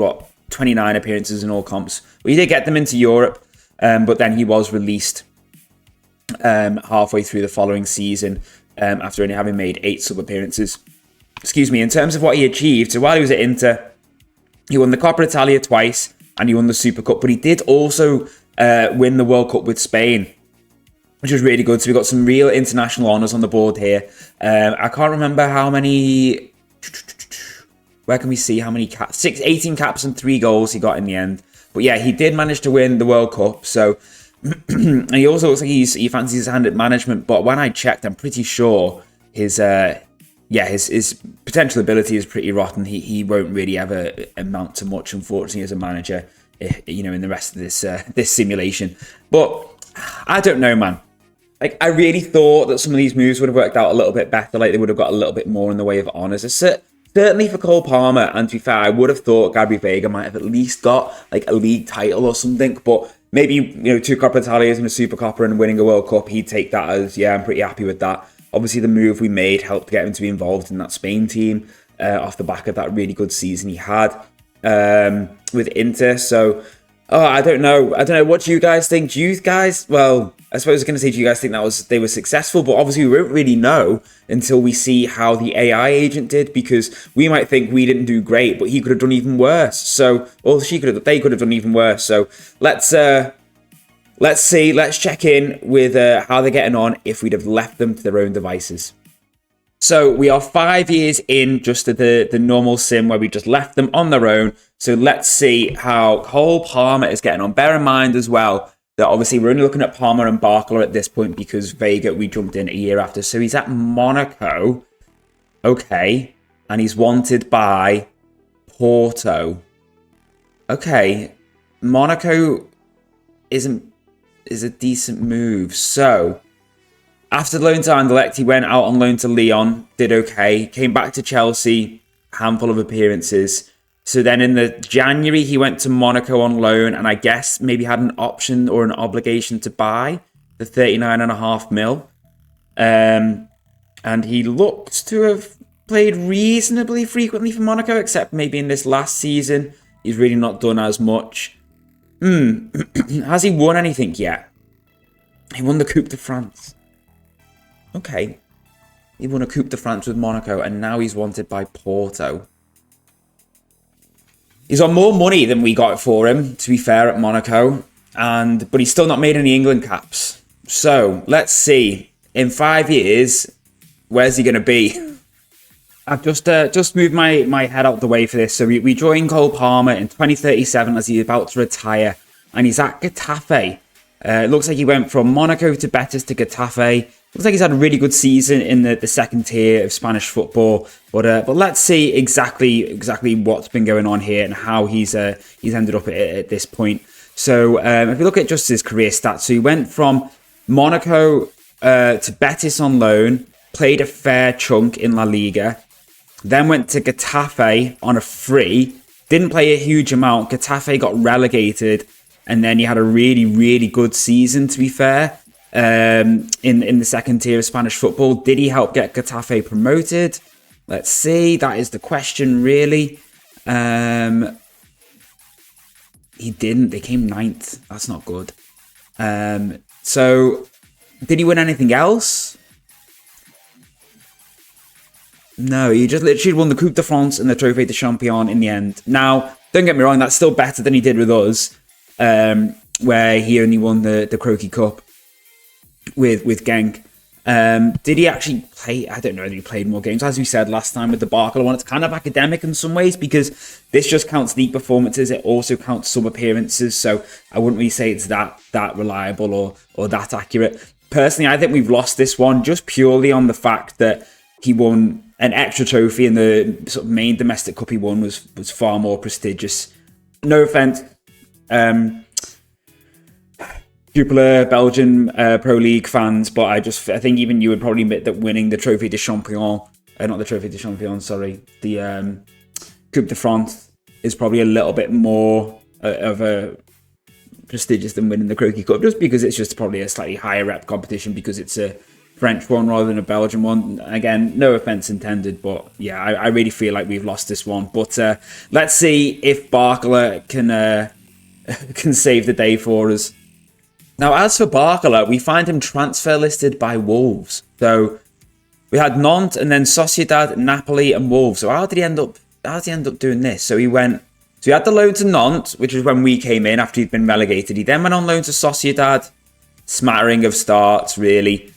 29 appearances in all comps. Well, he did get them into Europe, but then he was released halfway through the following season after only having made 8 sub-appearances. Excuse me, in terms of what he achieved, so while he was at Inter, he won the Coppa Italia twice, and he won the Super Cup, but he did also win the World Cup with Spain, which was really good. So we got some real international honours on the board here. I can't remember how many... Where can we see how many caps? 18 caps and 3 goals he got in the end. But yeah, he did manage to win the World Cup. So and he also looks like he fancies his hand at management. But when I checked, I'm pretty sure his potential ability is pretty rotten. He won't really ever amount to much, unfortunately, as a manager, in the rest of this simulation. But I don't know, man. Like, I really thought that some of these moves would have worked out a little bit better. Like, they would have got a little bit more in the way of honours. Certainly for Cole Palmer, and to be fair, I would have thought Gabby Vega might have at least got like a league title or something. But maybe 2 Coppa Italias and a Super Coppa and winning a World Cup, he'd take that as, yeah, I'm pretty happy with that. Obviously, the move we made helped get him to be involved in that Spain team off the back of that really good season he had with Inter. So, I don't know. What do you guys think? Do you guys, well, I suppose I was going to say, do you guys think they were successful? But obviously, we won't really know until we see how the AI agent did, because we might think we didn't do great, but he could have done even worse. So, or they could have done even worse. So, let's see. Let's check in with how they're getting on if we'd have left them to their own devices. So we are 5 years in just to the normal sim where we just left them on their own. So let's see how Cole Palmer is getting on. Bear in mind as well that obviously we're only looking at Palmer and Barkler at this point because Vega, we jumped in a year after. So he's at Monaco. Okay. And he's wanted by Porto. Okay. Monaco isn't is a decent move. So, after the loan to Anderlecht, he went out on loan to Lyon, did okay, came back to Chelsea, handful of appearances. So then in the January, he went to Monaco on loan, and I guess maybe had an option or an obligation to buy the 39.5 mil. And he looked to have played reasonably frequently for Monaco, except maybe in this last season, he's really not done as much. Has he won anything yet? He won the Coupe de France. Okay. He won a Coupe de France with Monaco, and now he's wanted by Porto. He's on more money than we got for him, to be fair, at Monaco. But he's still not made any England caps. So, let's see. In 5 years, where's he going to be? I've just moved my head out the way for this. So we joined Cole Palmer in 2037 as he's about to retire. And he's at Getafe. It looks like he went from Monaco to Betis to Getafe. Looks like he's had a really good season in the second tier of Spanish football. But let's see exactly what's been going on here and how he's ended up at this point. So if you look at just his career stats, so he went from Monaco to Betis on loan, played a fair chunk in La Liga, then went to Getafe on a free, didn't play a huge amount. Getafe got relegated, and then he had a really, really good season, to be fair, in the second tier of Spanish football. Did he help get Getafe promoted? Let's see. That is the question, really. He didn't. They came 9th. That's not good. So, did he win anything else? No, he just literally won the Coupe de France and the Trophée de Champion in the end. Now, don't get me wrong, that's still better than he did with us, where he only won the Croquis Cup with Genk. Did he actually play? I don't know if he played more games. As we said last time with the Barca one, it's kind of academic in some ways because this just counts league performances. It also counts sub appearances. So I wouldn't really say it's that reliable or that accurate. Personally, I think we've lost this one just purely on the fact that he won an extra trophy and the sort of main domestic cup he won was far more prestigious. No offense. Jupiler Belgian Pro League fans, but I think even you would probably admit that winning the Trophée de Champion, not the Trophée de Champion, sorry, the Coupe de France is probably a little bit more of a prestigious than winning the Croquis Cup, just because it's just probably a slightly higher rep competition because it's a French one rather than a Belgian one. Again, no offense intended, but yeah, I really feel like we've lost this one. But let's see if Barkala can save the day for us. Now, as for Barkala, we find him transfer listed by Wolves. So we had Nantes and then Sociedad, Napoli, and Wolves. So how did he end up doing this? So he had the loan to Nantes, which is when we came in after he'd been relegated. He then went on loan to Sociedad, smattering of starts, really.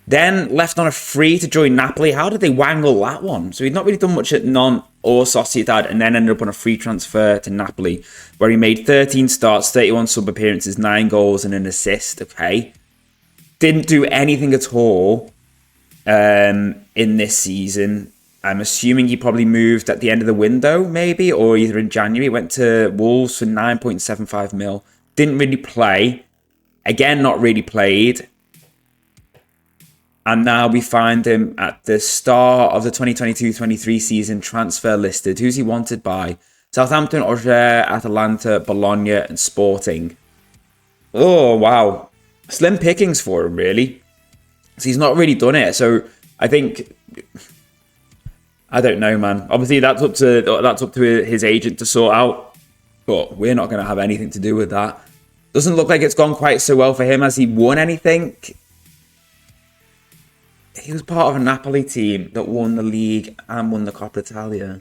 Then left on a free to join Napoli. How did they wangle that one? So he'd not really done much at Nantes or Sociedad, and then ended up on a free transfer to Napoli, where he made 13 starts, 31 sub appearances, 9 goals and an assist. Okay. Didn't do anything at all in this season. I'm assuming he probably moved at the end of the window, maybe, or either in January. Went to Wolves for 9.75 mil. Didn't really play. Again, not really played. And now we find him at the start of the 2022-23 season transfer listed. Who's he wanted by? Southampton, Auxerre, Atalanta, Bologna, and Sporting. Oh, wow. Slim pickings for him, really. So he's not really done it. So I think, I don't know, man. Obviously, that's up to his agent to sort out. But we're not going to have anything to do with that. Doesn't look like it's gone quite so well for him. Has he won anything? He was part of a Napoli team that won the league and won the Coppa Italia.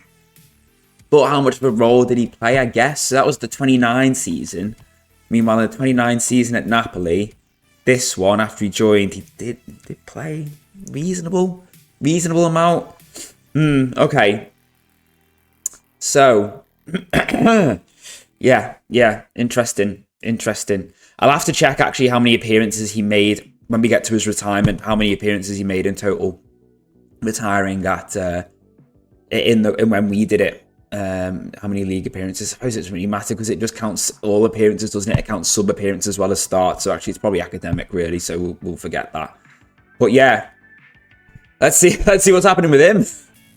But how much of a role did he play, I guess? So that was the 29 season. Meanwhile, in the 29 season at Napoli, this one, after he joined, he did play reasonable amount. Okay. So, yeah, interesting. I'll have to check, actually, how many appearances he made when we get to his retirement, how many appearances he made in total, retiring at in when we did it. how many league appearances. I suppose it doesn't really matter because it just counts all appearances, doesn't it? It counts sub appearances as well as starts. So actually, it's probably academic, really. So we'll forget that. But yeah, let's see what's happening with him.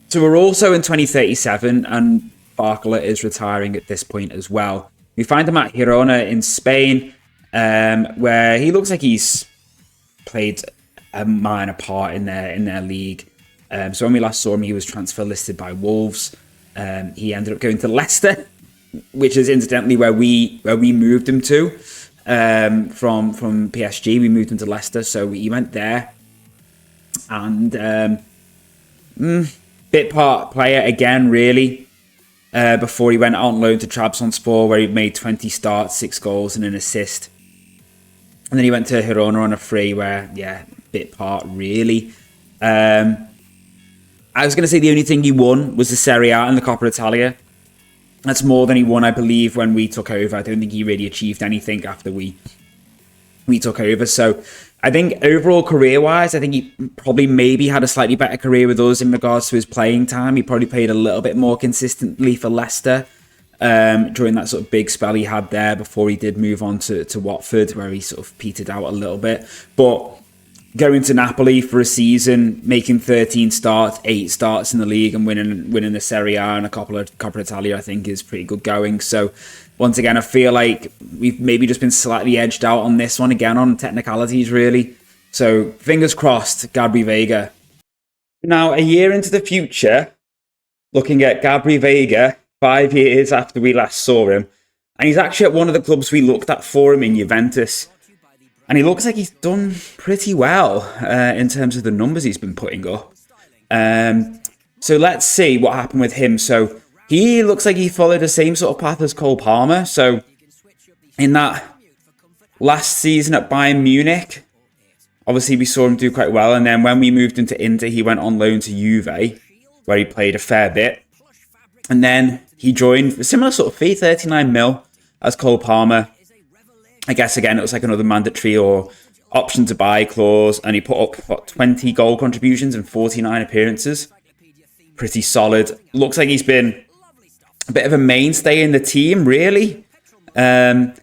So we're also in 2037, and Barcola is retiring at this point as well. We find him at Girona in Spain, where he looks like he's played a minor part in their league. So when we last saw him, he was transfer listed by Wolves. He ended up going to Leicester, which is incidentally where we moved him to from PSG. We moved him to Leicester, so he went there. And bit part player again, really. Before he went out on loan to Trabzonspor, where he made 20 starts, 6 goals and an assist. And then he went to Girona on a free, where, yeah, bit part, really. I was going to say the only thing he won was the Serie A and the Coppa Italia. That's more than he won, I believe, when we took over. I don't think he really achieved anything after we took over. So I think overall career-wise, I think he probably maybe had a slightly better career with us in regards to his playing time. He probably played a little bit more consistently for Leicester during that sort of big spell he had there before he did move on to Watford, where he sort of petered out a little bit. But going to Napoli for a season, making 13 starts, 8 starts in the league, and winning the Serie A and a couple of Coppa Italia, I think is pretty good going. So once again, I feel like we've maybe just been slightly edged out on this one again on technicalities, really. So fingers crossed, Gabri Veiga. Now, a year into the future, looking at Gabri Veiga, 5 years after we last saw him, and he's actually at one of the clubs we looked at for him in Juventus. And he looks like he's done pretty well in terms of the numbers he's been putting up. So let's see what happened with him. So he looks like he followed the same sort of path as Cole Palmer. So in that last season at Bayern Munich, obviously we saw him do quite well. And then when we moved into Inter, he went on loan to Juve, where he played a fair bit. And then he joined a similar sort of fee, 39 mil, as Cole Palmer. I guess, again, it was like another mandatory or option to buy clause. And he put up, 20 goal contributions and 49 appearances. Pretty solid. Looks like he's been a bit of a mainstay in the team, really. Now,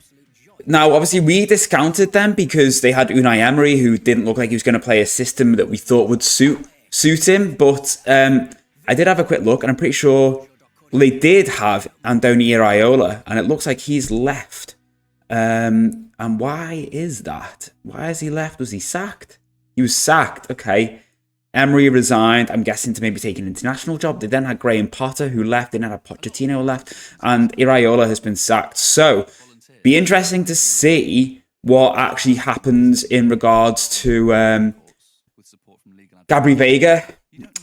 obviously, we discounted them because they had Unai Emery, who didn't look like he was going to play a system that we thought would suit him. But I did have a quick look, and I'm pretty sure they did have Andoni Iraola, and it looks like he's left. And why is that? Why has he left? Was he sacked? He was sacked. Okay. Emery resigned, I'm guessing, to maybe take an international job. They then had Graham Potter, who left. They then had Pochettino left. And Iraola has been sacked. So, be interesting to see what actually happens in regards to Gabri Veiga.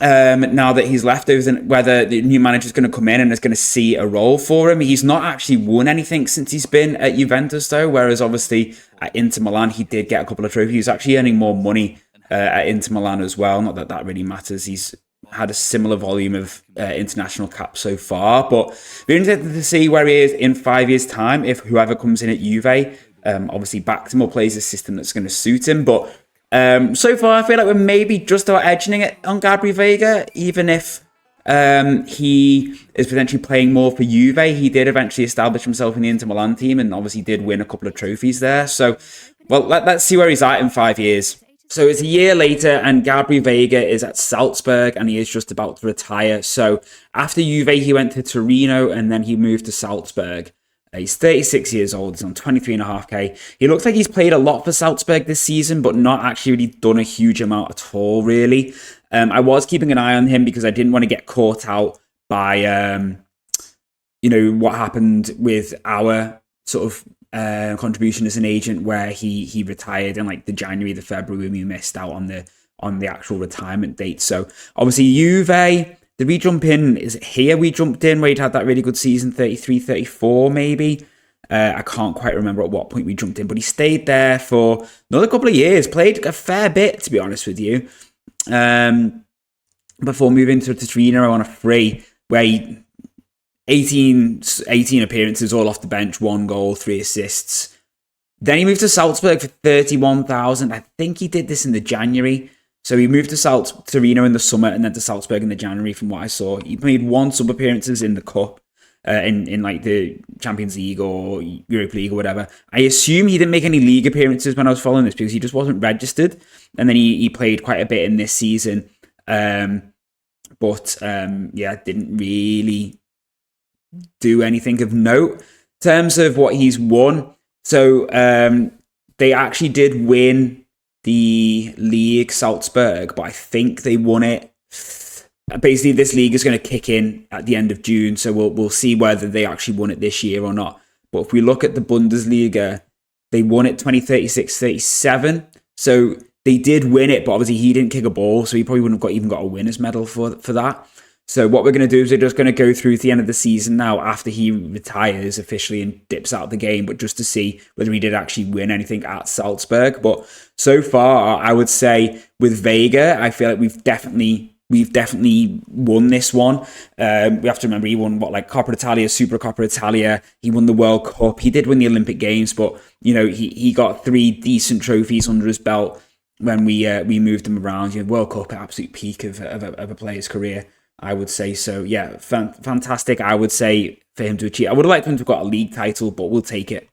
Now that he's left, whether the new manager is going to come in and is going to see a role for him. He's not actually won anything since he's been at Juventus, though, whereas obviously at Inter Milan he did get a couple of trophies. He's actually earning more money at Inter Milan as well. Not that that really matters. He's had a similar volume of international caps so far, but we're interested to see where he is in 5 years' time if whoever comes in at Juve obviously backs him or plays a system that's going to suit him. But so far, I feel like we're maybe just about edging it on Gabri Veiga, even if he is potentially playing more for Juve. He did eventually establish himself in the Inter Milan team and obviously did win a couple of trophies there. So, well, let's see where he's at in 5 years. So it's a year later and Gabri Veiga is at Salzburg and he is just about to retire. So after Juve, he went to Torino and then he moved to Salzburg. He's 36 years old. He's on 23.5k. He looks like he's played a lot for Salzburg this season, but not actually really done a huge amount at all, really. I was keeping an eye on him because I didn't want to get caught out by, what happened with our sort of contribution as an agent, where he retired in like the January, the February, when we missed out on the actual retirement date. So obviously Juve. Did we jump in? Is it here we jumped in where he'd had that really good season, 33, 34 maybe? I can't quite remember at what point we jumped in, but he stayed there for another couple of years, played a fair bit, to be honest with you, before moving to Torino on a free, where he 18 appearances all off the bench, 1 goal, 3 assists. Then he moved to Salzburg for 31,000. I think he did this in the January. So he moved to Torino in the summer and then to Salzburg in the January. From what I saw, he made 1 sub appearances in the cup, in like the Champions League or Europa League or whatever. I assume he didn't make any league appearances when I was following this because he just wasn't registered. And then he played quite a bit in this season, but didn't really do anything of note in terms of what he's won. So they actually did win the league, Salzburg, but I think they won it. Basically, this league is going to kick in at the end of June, so we'll see whether they actually won it this year or not. But if we look at the Bundesliga, they won it 2036-37. So they did win it, but obviously he didn't kick a ball, so he probably wouldn't have even got a winner's medal for that. So what we're going to do is we're just going to go through to the end of the season now after he retires officially and dips out of the game, but just to see whether he did actually win anything at Salzburg. But so far, I would say with Vega, I feel like we've definitely won this one. We have to remember he won Coppa Italia, Super Coppa Italia. He won the World Cup. He did win the Olympic Games, but he got 3 decent trophies under his belt when we moved him around. World Cup, absolute peak of a player's career, I would say. So yeah, fantastic. I would say for him to achieve. I would have liked him to have got a league title, but we'll take it.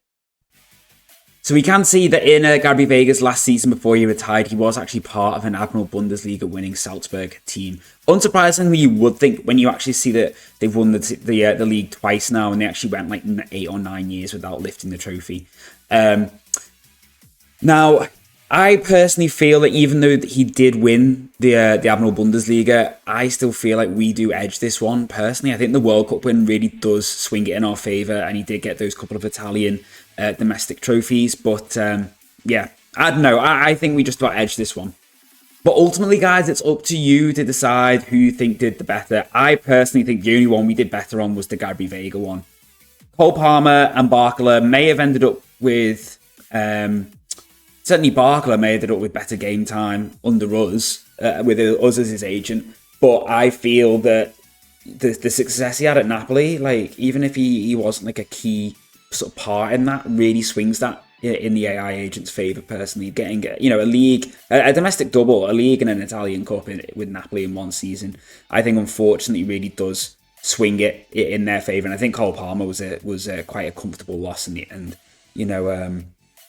So we can see that in Gabri Vega's last season before he retired, he was actually part of an Admiral Bundesliga winning Salzburg team. Unsurprisingly, you would think when you actually see that they've won the league twice now, and they actually went like 8 or 9 years without lifting the trophy. Now, I personally feel that even though he did win the Admiral Bundesliga, I still feel like we do edge this one. Personally, I think the World Cup win really does swing it in our favour, and he did get those couple of Italian domestic trophies. But I don't know. I think we just about edge this one. But ultimately, guys, it's up to you to decide who you think did the better. I personally think the only one we did better on was the Gabri Vega one. Cole Palmer and Barkala may have ended up with... certainly Barkala may have ended up with better game time under us, with us as his agent. But I feel that the success he had at Napoli, like even if he wasn't like a key sort of part in that, really swings that in the AI agent's favour personally. Getting a league, a domestic double, a league and an Italian cup with Napoli in one season, I think unfortunately really does swing it in their favour. And I think Cole Palmer was quite a comfortable loss in the end. He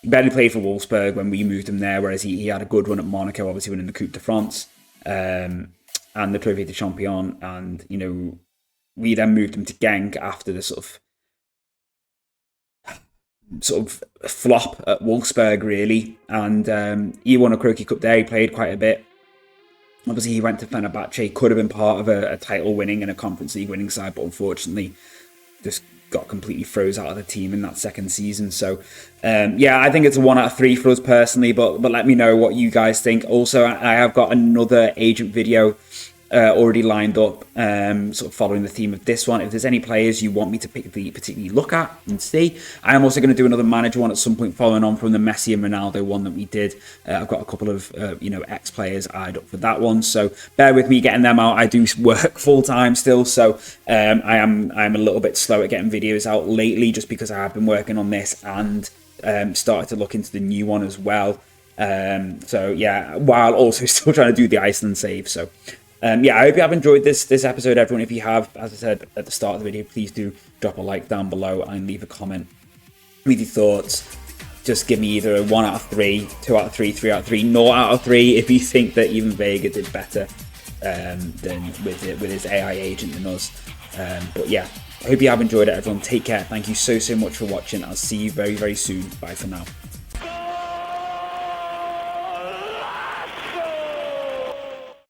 barely played for Wolfsburg when we moved him there, whereas he had a good run at Monaco, obviously winning the Coupe de France and the Trophée de Champion. And, we then moved him to Genk after the sort of flop at Wolfsburg, really. And he won a Croquis Cup there. He played quite a bit. Obviously, he went to Fenerbahce, could have been part of a title winning and a Conference League winning side, but unfortunately just got completely froze out of the team in that second season. So I think it's a 1 out of 3 for us personally, but let me know what you guys think. Also, I have got another agent video already lined up, sort of following the theme of this one. If there's any players you want me to particularly look at and see, I am also going to do another manager one at some point, following on from the Messi and Ronaldo one that we did. I've got a couple of ex-players eyed up for that one, so bear with me getting them out. I do work full time still, so I'm a little bit slow at getting videos out lately, just because I have been working on this and started to look into the new one as well. While also still trying to do the Iceland save. So I hope you have enjoyed this episode, everyone. If you have, as I said at the start of the video, please do drop a like down below and leave a comment with your thoughts. Just give me either a 1 out of 3, 2 out of 3, 3 out of 3, 0 out of 3 if you think that even Vega did better than with his AI agent than us. I hope you have enjoyed it, everyone. Take care. Thank you so much for watching. I'll see you very, very soon. Bye for now.